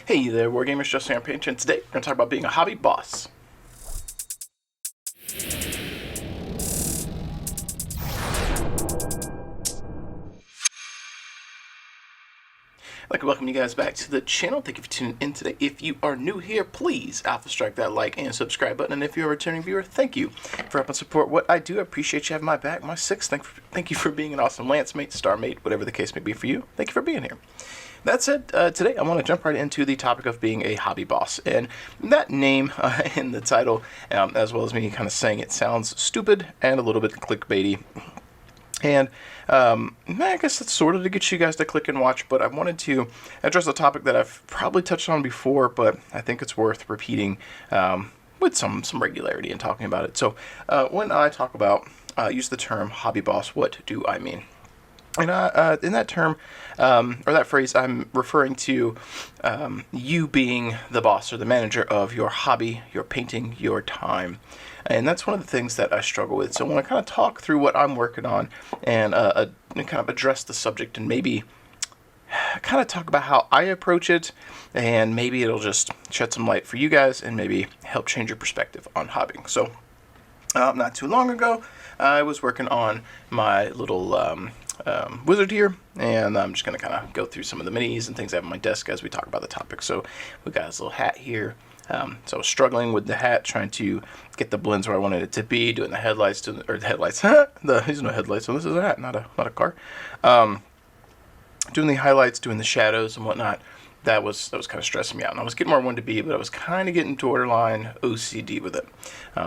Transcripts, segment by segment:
Hey there, Wargamers, Justin here, and today we're going to talk about being a hobby boss. I'd like to welcome you guys back to the channel. Thank you for tuning in today. If you are new here, please alpha strike that like and subscribe button. And if you're a returning viewer, thank you for helping support what I do. I appreciate you having my back, my six. Thank you for being an awesome lance mate, star mate, whatever the case may be for you. Thank you for being here. That said, today I want to jump right into the topic of being a hobby boss. And that name in the title, as well as me kind of saying it, sounds stupid and a little bit clickbaity. And I guess that's sort of to get you guys to click and watch, but I wanted to address a topic that I've probably touched on before, but I think it's worth repeating with some regularity and talking about it. So when I talk about, use the term hobby boss, what do I mean? And in that term, or that phrase, I'm referring to you being the boss or the manager of your hobby, your painting, your time. And that's one of the things that I struggle with. So I want to kind of talk through what I'm working on and kind of address the subject and maybe kind of talk about how I approach it, and maybe it'll just shed some light for you guys and maybe help change your perspective on hobbying. So not too long ago, I was working on my little wizard here, and I'm just going to kind of go through some of the minis and things I have on my desk as we talk about the topic. So we got this little hat here. So I was struggling with the hat, trying to get the blends where I wanted it to be, doing the headlights, there's no headlights, so this is a hat, not a car. Doing the highlights, doing the shadows and whatnot. That was kind of stressing me out, and I was getting where I wanted to be, but I was kind of getting borderline OCD with it.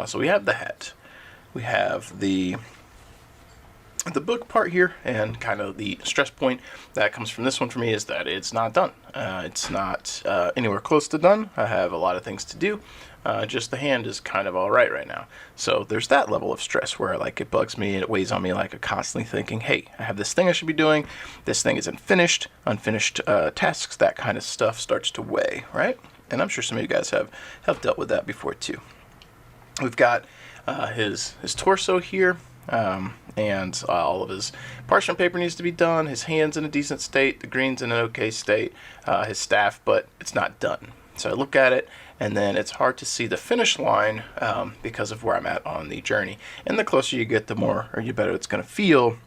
So we have the hat, we have the book part here, and kind of the stress point that comes from this one for me is that it's not done. It's not anywhere close to done. I have a lot of things to do. Just the hand is kind of all right now. So there's that level of stress where it bugs me and it weighs on me, I'm constantly thinking, hey, I have this thing I should be doing. This thing isn't finished. Unfinished tasks, that kind of stuff starts to weigh, right? And I'm sure some of you guys have dealt with that before too. We've got his torso here. And all of his parchment paper needs to be done. His hand's in a decent state. The green's in an okay state. His staff, but it's not done. So I look at it, and then it's hard to see the finish line because of where I'm at on the journey. And the closer you get, the more or the better it's going to feel.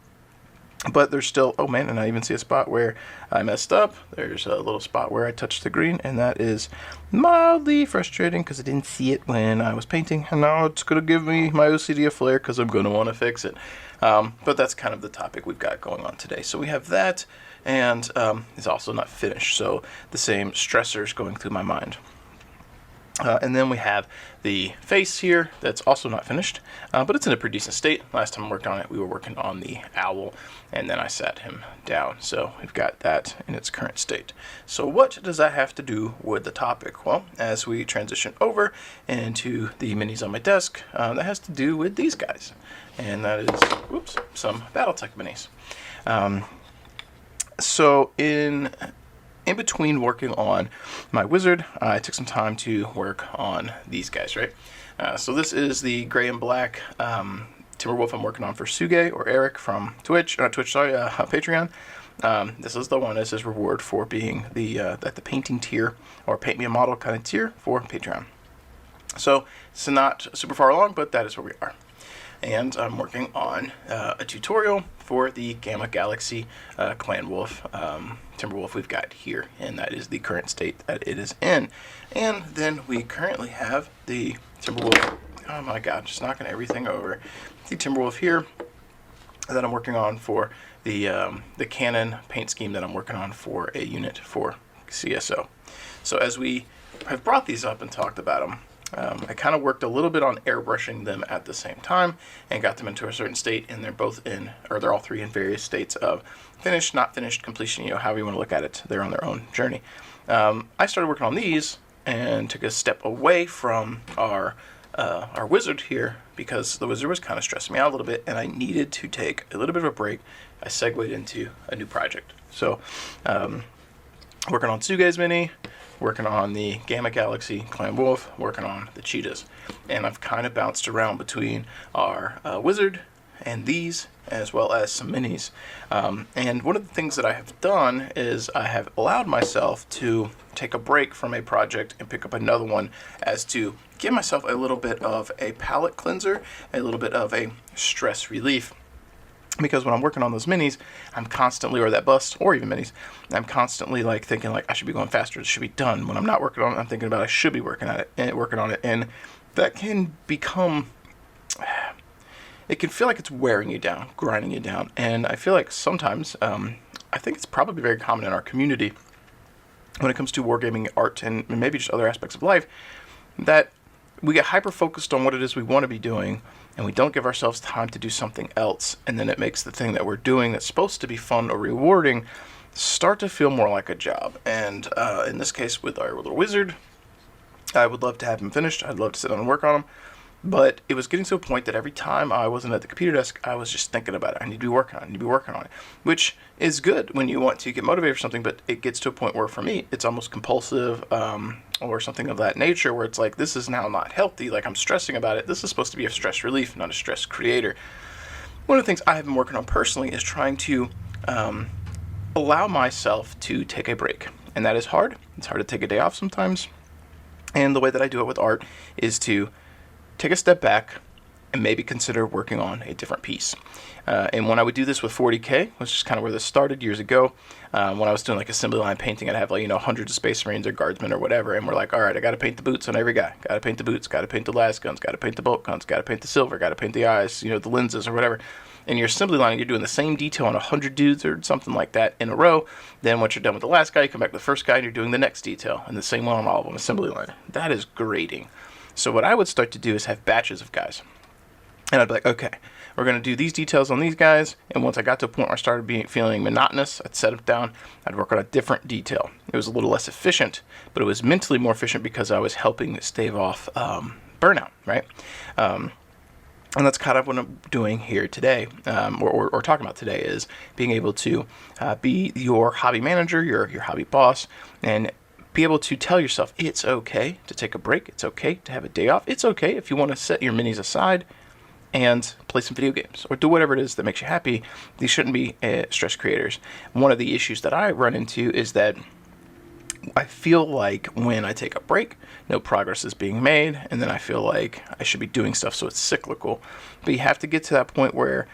But there's still, oh man, and I even see a spot where I messed up. There's a little spot where I touched the green, and that is mildly frustrating because I didn't see it when I was painting. And now it's going to give me my OCD a flare because I'm going to want to fix it. But that's kind of the topic we've got going on today. So we have that, and it's also not finished. So the same stressors going through my mind. And then we have the face here that's also not finished, but it's in a pretty decent state. Last time I worked on it, we were working on the owl, and then I sat him down. So we've got that in its current state. So what does that have to do with the topic? Well, as we transition over into the minis on my desk, that has to do with these guys. And that is, some Battletech minis. So in between working on my wizard, I took some time to work on these guys, right? So this is the gray and black Timberwolf I'm working on for Suge or Eric from Patreon. This is the one as his reward for being at the painting tier or paint me a model kind of tier for Patreon. So it's not super far along, but that is where we are. And I'm working on a tutorial for the Gamma Galaxy Clan Wolf Timberwolf we've got here, and that is the current state that it is in. And then we currently have the Timberwolf, oh my god, just knocking everything over. The Timberwolf here that I'm working on for the Canon paint scheme that I'm working on for a unit for CSO. So as we have brought these up and talked about them, I kind of worked a little bit on airbrushing them at the same time and got them into a certain state, and they're all three in various states of finished, not finished, completion, however you want to look at it. They're on their own journey. I started working on these and took a step away from our wizard here because the wizard was kind of stressing me out a little bit, and I needed to take a little bit of a break. I segued into a new project. So working on Suge's mini, working on the Gamma Galaxy Clan Wolf, working on the cheetahs. And I've kind of bounced around between our wizard and these, as well as some minis. And one of the things that I have done is I have allowed myself to take a break from a project and pick up another one, as to give myself a little bit of a palate cleanser, a little bit of a stress relief. Because when I'm working on those minis, I'm constantly, or that bust, or even minis, I'm constantly like thinking like I should be going faster, it should be done. When I'm not working on it, I'm thinking about I should be working on it, and that can become, it can feel like it's wearing you down, grinding you down. And I feel like sometimes, I think it's probably very common in our community when it comes to wargaming, art, and maybe just other aspects of life, that we get hyper focused on what it is we want to be doing, and we don't give ourselves time to do something else, and then it makes the thing that we're doing that's supposed to be fun or rewarding start to feel more like a job. And in this case, with our little wizard, I would love to have him finished. I'd love to sit down and work on him, but it was getting to a point that every time I wasn't at the computer desk, I was just thinking about it. I need to be working on it. I need to be working on it, which is good when you want to get motivated for something, but it gets to a point where, for me, it's almost compulsive, or something of that nature, where it's like, this is now not healthy. Like, I'm stressing about it. This is supposed to be a stress relief, not a stress creator. One of the things I have been working on personally is trying to allow myself to take a break, and that is hard. It's hard to take a day off sometimes, and the way that I do it with art is to take a step back and maybe consider working on a different piece. And when I would do this with 40K, which is kind of where this started years ago, when I was doing like assembly line painting, I'd have like, hundreds of Space Marines or Guardsmen or whatever, and we're like, all right, I got to paint the boots on every guy. Got to paint the boots, got to paint the last guns, got to paint the bolt guns, got to paint the silver, got to paint the eyes, the lenses or whatever. And your assembly line, you're doing the same detail on 100 dudes or something like that in a row. Then once you're done with the last guy, you come back to the first guy and you're doing the next detail, and the same one on all of them, assembly line. That is grating. So what I would start to do is have batches of guys. And I'd be like, okay, we're going to do these details on these guys. And once I got to a point where I started feeling monotonous, I'd set them down. I'd work on a different detail. It was a little less efficient, but it was mentally more efficient because I was helping stave off burnout, right? And that's kind of what I'm doing here today, or talking about today, is being able to be your hobby manager, your hobby boss, and be able to tell yourself it's okay to take a break. It's okay to have a day off. It's okay if you want to set your minis aside and play some video games or do whatever it is that makes you happy. These shouldn't be stress creators. One of the issues that I run into is that I feel like when I take a break, no progress is being made, and then I feel like I should be doing stuff, so it's cyclical. But you have to get to that point where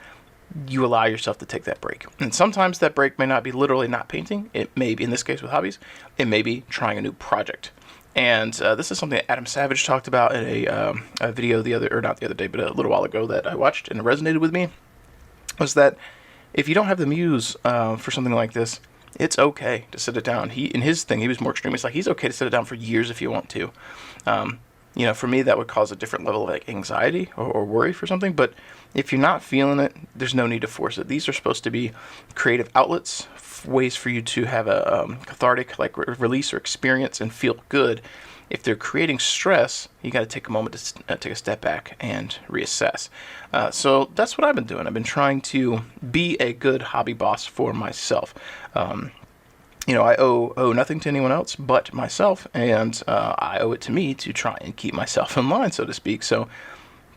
you allow yourself to take that break. And sometimes that break may not be literally not painting. It may be, in this case with hobbies, it may be trying a new project. And this is something that Adam Savage talked about in a video not the other day, but a little while ago that I watched and it resonated with me, was that if you don't have the muse for something like this, it's okay to sit it down. In his thing, he was more extreme. It's like, he's okay to sit it down for years if you want to. For me, that would cause a different level of like anxiety or worry for something. But if you're not feeling it, there's no need to force it. These are supposed to be creative outlets, ways for you to have a cathartic like release or experience and feel good. If they're creating stress, you got to take a moment to take a step back and reassess. So that's what I've been doing. I've been trying to be a good hobby boss for myself. I owe nothing to anyone else but myself, and I owe it to me to try and keep myself in line, so to speak. So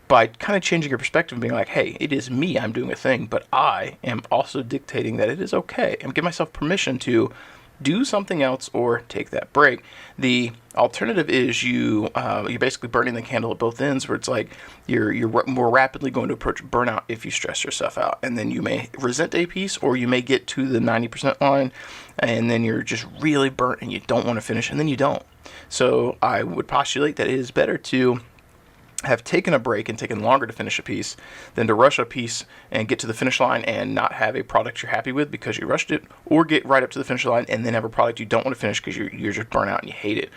by kind of changing your perspective and being like, hey, it is me, I'm doing a thing, but I am also dictating that it is okay. I'm giving myself permission to do something else or take that break. The alternative is you're basically burning the candle at both ends, where it's like you're more rapidly going to approach burnout if you stress yourself out, and then you may resent a piece, or you may get to the 90% line and then you're just really burnt and you don't want to finish, and then you don't. So I would postulate that it is better to have taken a break and taken longer to finish a piece than to rush a piece and get to the finish line and not have a product you're happy with because you rushed it, or get right up to the finish line and then have a product you don't want to finish because you're just burnt out and you hate it.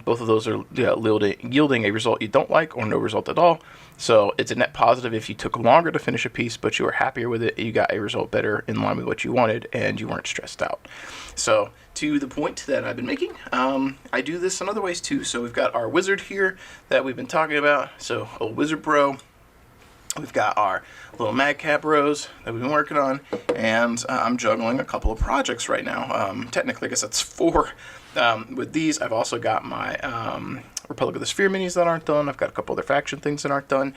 Both of those are yielding a result you don't like or no result at all. So it's a net positive if you took longer to finish a piece, but you were happier with it, you got a result better in line with what you wanted, and you weren't stressed out. So to the point that I've been making, I do this in other ways too. So we've got our wizard here that we've been talking about. So old wizard bro. We've got our little madcap bros that we've been working on, and I'm juggling a couple of projects right now. Technically, I guess that's 4. With these, I've also got my Republic of the Sphere minis that aren't done. I've got a couple other faction things that aren't done.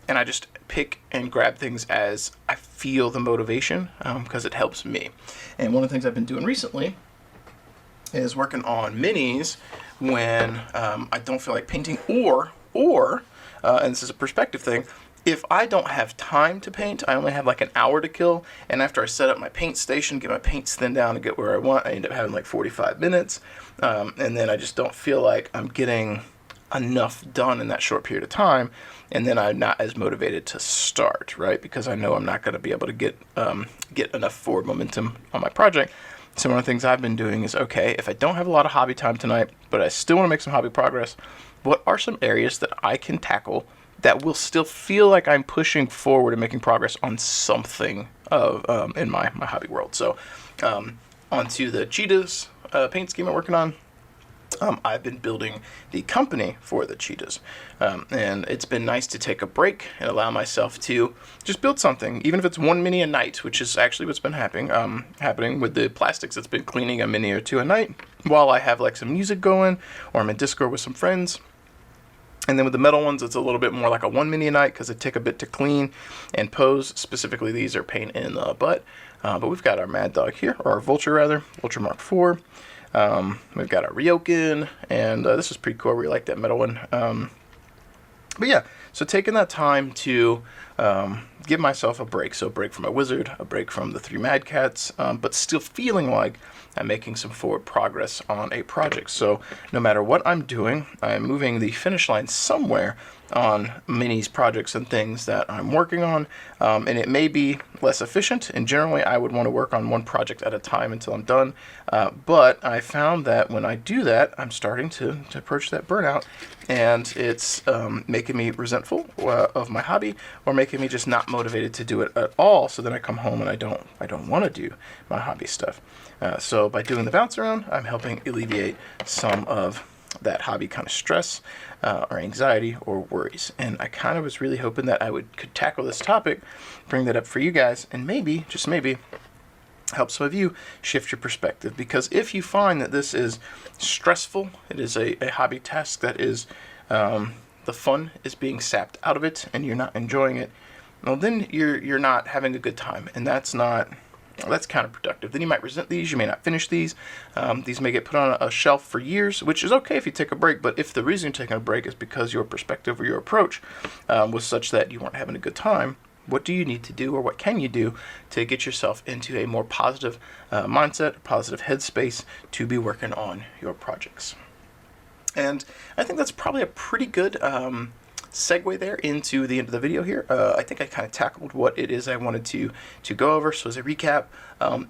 and I just pick and grab things as I feel the motivation, because it helps me. And one of the things I've been doing recently is working on minis when I don't feel like painting, or and this is a perspective thing, if I don't have time to paint, I only have like an hour to kill, and after I set up my paint station, get my paints thinned down and get where I want, I end up having like 45 minutes, and then I just don't feel like I'm getting enough done in that short period of time, and then I'm not as motivated to start, right? Because I know I'm not going to be able to get enough forward momentum on my project. So one of the things I've been doing is, okay, if I don't have a lot of hobby time tonight, but I still want to make some hobby progress, what are some areas that I can tackle that will still feel like I'm pushing forward and making progress on something in my hobby world? So onto the cheetahs paint scheme I'm working on. I've been building the company for the cheetahs, and it's been nice to take a break and allow myself to just build something, even if it's one mini a night, which is actually what's been happening with the plastics. It's been cleaning a mini or two a night while I have like some music going, or I'm in Discord with some friends. And then with the metal ones, it's a little bit more like a one mini a night because they take a bit to clean and pose. Specifically, these are paint in the butt. But we've got our Mad Dog here, or our Vulture rather, Vulture Mark IV. We've got our Ryokan, and this is pretty cool. I really like that metal one. But yeah, so taking that time to give myself a break. So a break from my wizard, a break from the 3 Mad Cats, but still feeling like I'm making some forward progress on a project. So no matter what I'm doing, I'm moving the finish line somewhere on minis, projects, and things that I'm working on. And it may be less efficient, and generally I would want to work on one project at a time until I'm done. But I found that when I do that, I'm starting to approach that burnout, and it's making me resentful of my hobby, or making me just not motivated to do it at all. So then I come home and I don't want to do my hobby stuff. So by doing the bounce around, I'm helping alleviate some of that hobby kind of stress or anxiety or worries. And I kind of was really hoping that I could tackle this topic, bring that up for you guys, and maybe, just maybe, help some of you shift your perspective. Because if you find that this is stressful, it is a hobby task that is the fun is being sapped out of it and you're not enjoying it, well, then you're not having a good time, and that's counterproductive. Then you might resent these, you may not finish these. These may get put on a shelf for years, which is okay if you take a break, but if the reason you're taking a break is because your perspective or your approach was such that you weren't having a good time, what do you need to do, or what can you do to get yourself into a more positive mindset, positive headspace to be working on your projects? And I think that's probably a pretty good segue there into the end of the video here. I think I kind of tackled what it is I wanted to go over. So as a recap,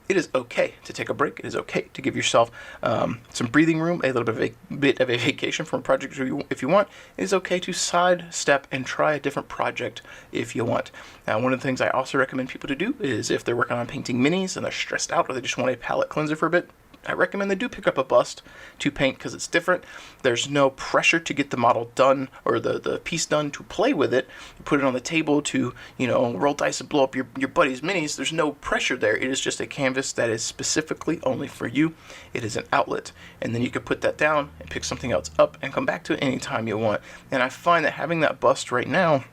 it is okay to take a break. It is okay to give yourself some breathing room, a little bit of a vacation from a project if you want. It is okay to sidestep and try a different project if you want. Now, one of the things I also recommend people to do is if they're working on painting minis and they're stressed out, or they just want a palette cleanser for a bit, I recommend they do pick up a bust to paint, because it's different. There's no pressure to get the model done, or the piece done, to play with it. You put it on the table to, roll dice and blow up your buddy's minis. There's no pressure there. It is just a canvas that is specifically only for you. It is an outlet. And then you can put that down and pick something else up and come back to it anytime you want. And I find that having that bust right now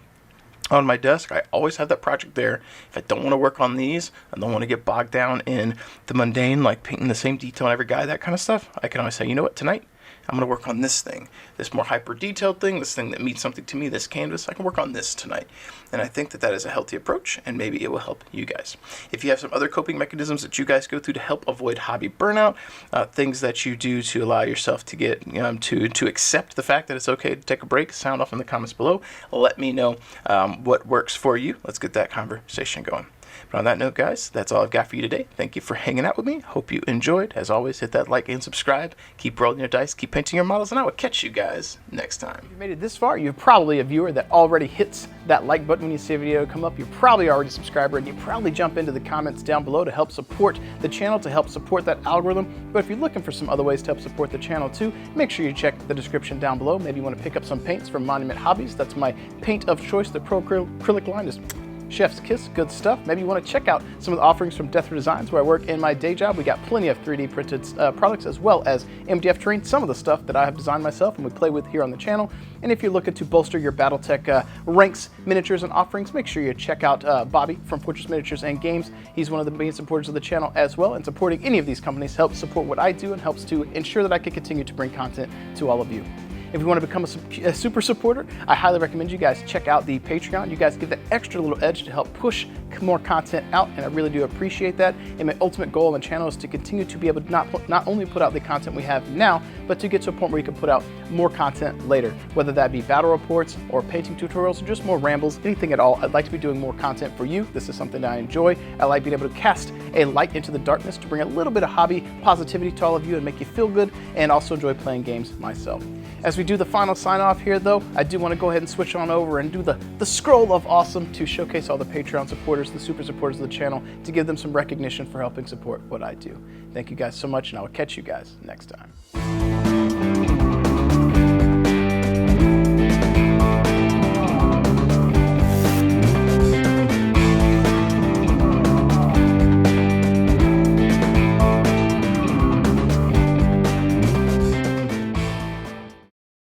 on my desk, I always have that project there. If I don't want to work on these, I don't want to get bogged down in the mundane, like painting the same detail on every guy, that kind of stuff, I can always say, you know what, tonight I'm going to work on this thing, this more hyper detailed thing, this thing that means something to me, this canvas. I can work on this tonight. And I think that is a healthy approach, and maybe it will help you guys. If you have some other coping mechanisms that you guys go through to help avoid hobby burnout, things that you do to allow yourself to get to accept the fact that it's okay to take a break, sound off in the comments below. Let me know what works for you. Let's get that conversation going. But on that note, guys, that's all I've got for you today. Thank you for hanging out with me. Hope you enjoyed. As always, hit that like and subscribe. Keep rolling your dice, keep painting your models, and I will catch you guys next time. If you made it this far, you're probably a viewer that already hits that like button when you see a video come up. You're probably already a subscriber, and you probably jump into the comments down below to help support the channel, to help support that algorithm. But if you're looking for some other ways to help support the channel too, make sure you check the description down below. Maybe you want to pick up some paints from Monument Hobbies. That's my paint of choice, the Pro Acrylic line. Just Chef's Kiss, good stuff. Maybe you want to check out some of the offerings from Death Row Designs, where I work in my day job. We got plenty of 3D printed products, as well as MDF terrain, some of the stuff that I have designed myself and we play with here on the channel. And if you're looking to bolster your Battletech ranks, miniatures, and offerings, make sure you check out Bobby from Fortress Miniatures and Games. He's one of the main supporters of the channel as well, and supporting any of these companies helps support what I do and helps to ensure that I can continue to bring content to all of you. If you want to become a super supporter, I highly recommend you guys check out the Patreon. You guys give that extra little edge to help push more content out, and I really do appreciate that. And my ultimate goal on the channel is to continue to be able to not only put out the content we have now, but to get to a point where you can put out more content later, whether that be battle reports or painting tutorials or just more rambles, anything at all. I'd like to be doing more content for you. This is something that I enjoy. I like being able to cast a light into the darkness to bring a little bit of hobby positivity to all of you and make you feel good, and also enjoy playing games myself. As we do the final sign off here though, I do want to go ahead and switch on over and do the scroll of awesome to showcase all the Patreon supporters, the super supporters of the channel, to give them some recognition for helping support what I do. Thank you guys so much, and I will catch you guys next time.